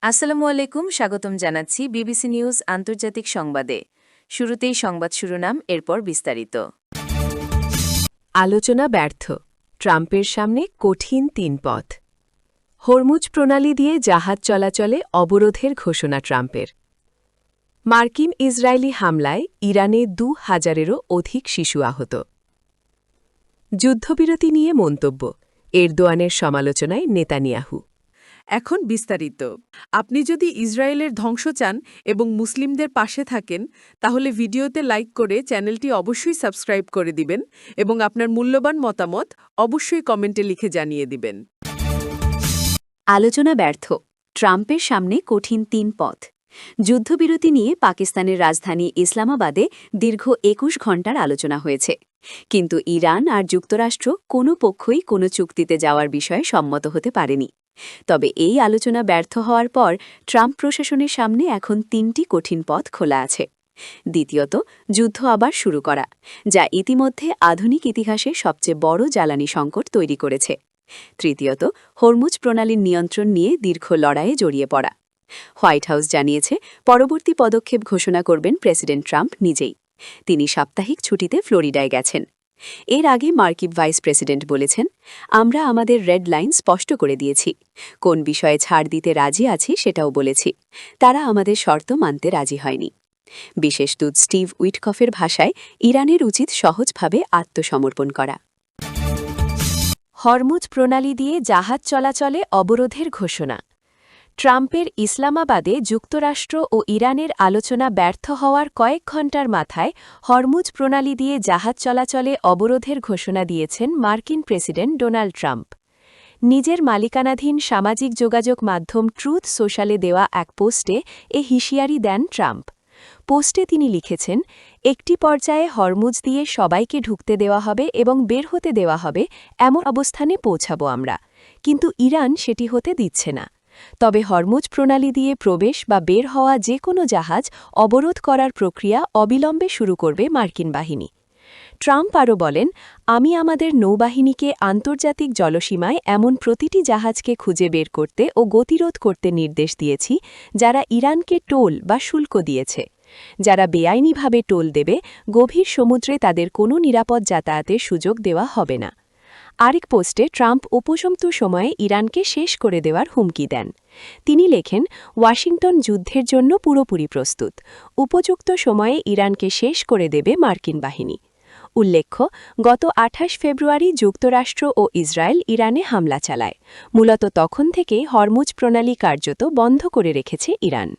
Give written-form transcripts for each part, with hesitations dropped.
আসসালামু আলাইকুম, স্বাগতম জানাচ্ছি বিবিসি নিউজ আন্তর্জাতিক সংবাদে। শুরুতেই সংবাদ শিরোনাম, এরপর বিস্তারিত। আলোচনা ব্যর্থ, ট্রাম্পের সামনে কঠিন তিন পথ। হরমুজ প্রণালী দিয়ে জাহাজ চলাচলে অবরোধের ঘোষণা ট্রাম্পের। মার্কিন ইসরায়েলি হামলায় ইরানে ২,০০০-এরও অধিক শিশু আহত। যুদ্ধবিরতি নিয়ে মন্তব্য, এরদোয়ানের সমালোচনায় নেতানিয়াহু। এখন বিস্তারিত। আপনি যদি ইসরায়েলের ধ্বংস চান এবং মুসলিমদের পাশে থাকেন, তাহলে ভিডিওতে লাইক করে চ্যানেলটি অবশ্যই সাবস্ক্রাইব করে দিবেন এবং আপনার মূল্যবান মতামত অবশ্যই কমেন্টে লিখে জানিয়ে দিবেন। আলোচনা ব্যর্থ, ট্রাম্পের সামনে কঠিন তিন পথ। যুদ্ধবিরতি নিয়ে পাকিস্তানের রাজধানী ইসলামাবাদে দীর্ঘ ২১ ঘণ্টার আলোচনা হয়েছে, কিন্তু ইরান আর যুক্তরাষ্ট্র কোনো পক্ষই কোনো চুক্তিতে যাওয়ার বিষয়ে সম্মত হতে পারেনি। তবে এই আলোচনা ব্যর্থ হওয়ার পর ট্রাম্প প্রশাসনের সামনে এখন ৩টি কঠিন পথ খোলা আছে। দ্বিতীয়ত, যুদ্ধ আবার শুরু করা, যা ইতিমধ্যে আধুনিক ইতিহাসে সবচেয়ে বড় জ্বালানি সংকট তৈরি করেছে। তৃতীয়ত, হরমুজ প্রণালীর নিয়ন্ত্রণ নিয়ে দীর্ঘ লড়াইয়ে জড়িয়ে পড়া। হোয়াইট হাউস জানিয়েছে পরবর্তী পদক্ষেপ ঘোষণা করবেন প্রেসিডেন্ট ট্রাম্প নিজেই। তিনি সাপ্তাহিক ছুটিতে ফ্লোরিডায় গেছেন। এর আগে মার্কিন ভাইস প্রেসিডেন্ট বলেছেন, আমরা আমাদের রেড লাইন স্পষ্ট করে দিয়েছি, কোন বিষয়ে ছাড় দিতে রাজি আছি সেটাও বলেছি, তারা আমাদের শর্ত মানতে রাজি হয়নি। বিশেষ দূত স্টিভ উইটকফের ভাষায়, ইরানের উচিত সহজভাবে আত্মসমর্পণ করা। হরমুজ প্রণালী দিয়ে জাহাজ চলাচলে অবরোধের ঘোষণা। ট্রাম্পের ইসলামাবাদে যুক্তরাষ্ট্র ও ইরানের আলোচনা ব্যর্থ হওয়ার কয়েক ঘণ্টার মাথায় হরমুজ প্রণালী দিয়ে জাহাজ চলাচলে অবরোধের ঘোষণা দিয়েছেন মার্কিন প্রেসিডেন্ট ডোনাল্ড ট্রাম্প। নিজের মালিকানাধীন সামাজিক যোগাযোগ মাধ্যম ট্রুথ সোশ্যালে দেওয়া এক পোস্টে এ হুঁশিয়ারি দেন ট্রাম্প। পোস্টে তিনি লিখেছেন, একটি পর্যায়ে হরমুজ দিয়ে সবাইকে ঢুকতে দেওয়া হবে এবং বের হতে দেওয়া হবে, এমন অবস্থানে পৌঁছাবো আমরা, কিন্তু ইরান সেটি হতে দিচ্ছে না। তবে হরমুজ প্রণালী দিয়ে প্রবেশ বা বের হওয়া যে কোনো জাহাজ অবরোধ করার প্রক্রিয়া অবিলম্বে শুরু করবে মার্কিন বাহিনী। ট্রাম্প আরও বলেন, আমি আমাদের নৌবাহিনীকে আন্তর্জাতিক জলসীমায় এমন প্রতিটি জাহাজকে খুঁজে বের করতে ও গতিরোধ করতে নির্দেশ দিয়েছি যারা ইরানকে টোল বা শুল্ক দিয়েছে। যারা বেআইনিভাবে টোল দেবে, গভীর সমুদ্রে তাদের কোনো নিরাপদ যাতায়াতের সুযোগ দেওয়া হবে না। আরেক পোস্টে ট্রাম্প উপযুক্ত সময়ে ইরানকে শেষ করে দেওয়ার হুমকি দেন। তিনি লেখেন, ওয়াশিংটন যুদ্ধের জন্য পুরোপুরি প্রস্তুত, উপযুক্ত সময়ে ইরানকে শেষ করে দেবে মার্কিন বাহিনী। উল্লেখ্য, গত ২৮ ফেব্রুয়ারি যুক্তরাষ্ট্র ও ইসরায়েল ইরানে হামলা চালায়। মূলত তখন থেকে হরমুজ প্রণালী কার্যত বন্ধ করে রেখেছে ইরান।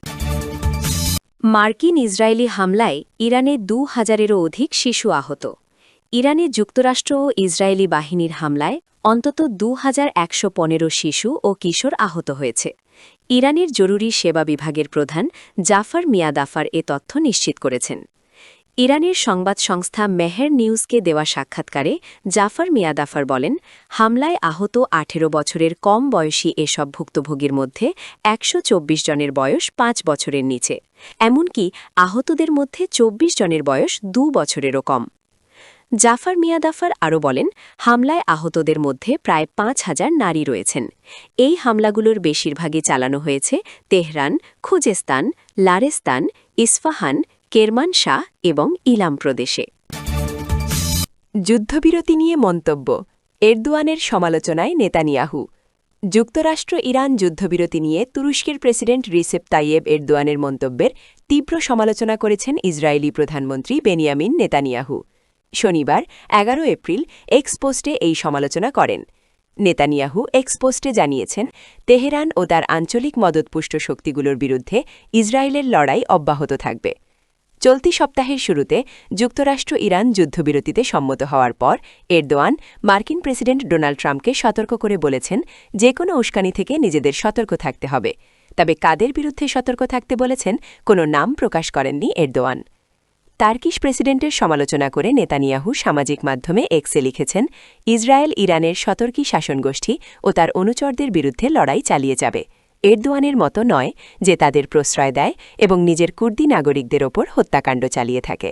মার্কিন ইসরায়েলি হামলায় ইরানে ২,০০০-এরও অধিক শিশু আহত। ইরানে যুক্তরাষ্ট্র ও ইসরায়েলি বাহিনীর হামলায় অন্তত ২,১১৫ শিশু ও কিশোর আহত হয়েছে। ইরানের জরুরি সেবা বিভাগের প্রধান জাফর মিয়াদাফার এ তথ্য নিশ্চিত করেছেন। ইরানের সংবাদ সংস্থা মেহের নিউজকে দেওয়া সাক্ষাৎকারে জাফর মিয়াদাফার বলেন, হামলায় আহত ১৮ বছরের কম বয়সী এসব ভুক্তভোগীর মধ্যে ১২৪ জনের বয়স ৫ বছরের নিচে, এমনকি আহতদের মধ্যে ২৪ জনের বয়স ২ বছরেরও কম। জাফর মিয়াদাফার আরও বলেন, হামলায় আহতদের মধ্যে প্রায় ৫,০০০ নারী রয়েছেন। এই হামলাগুলোর বেশিরভাগই চালানো হয়েছে তেহরান, খুজেস্তান, লারেস্তান, ইস্ফাহান, কেরমানশাহ এবং ইলাম প্রদেশে। যুদ্ধবিরতি নিয়ে মন্তব্য, এরদোয়ানের সমালোচনায় নেতানিয়াহু। যুক্তরাষ্ট্র ইরান যুদ্ধবিরতি নিয়ে তুরস্কের প্রেসিডেন্ট রিসেপ তাইয়েব এরদোয়ানের মন্তব্যের তীব্র সমালোচনা করেছেন ইসরায়েলি প্রধানমন্ত্রী বেনিয়ামিন নেতানিয়াহু। শনিবার ১১ এপ্রিল এক্স পোস্টে এই সমালোচনা করেন। নেতানিয়াহু এক্স পোস্টে জানিয়েছেন, তেহরান ও তার আঞ্চলিক মদতপুষ্ট শক্তিগুলোর বিরুদ্ধে ইসরায়েলের লড়াই অব্যাহত থাকবে। চলতি সপ্তাহের শুরুতে যুক্তরাষ্ট্র ইরান যুদ্ধবিরতিতে সম্মত হওয়ার পর এরদোয়ান মার্কিন প্রেসিডেন্ট ডোনাল্ড ট্রাম্পকে সতর্ক করে বলেছেন, যে কোনো উস্কানি থেকে নিজেদের সতর্ক থাকতে হবে। তবে কাদের বিরুদ্ধে সতর্ক থাকতে বলেছেন, কোনো নাম প্রকাশ করেননি এরদোয়ান। টার্কিশ প্রেসিডেন্টের সমালোচনা করে নেতানিয়াহু সামাজিক মাধ্যমে এক্সে লিখেছেন, ইসরায়েল ইরানের সতর্কী শাসনগোষ্ঠী ও তার অনুচরদের বিরুদ্ধে লড়াই চালিয়ে যাবে। এরদোয়ানের মতো নয় যে তাদের প্রশ্রয় দেয় এবং নিজের কুর্দি নাগরিকদের ওপর হত্যাকাণ্ড চালিয়ে থাকে।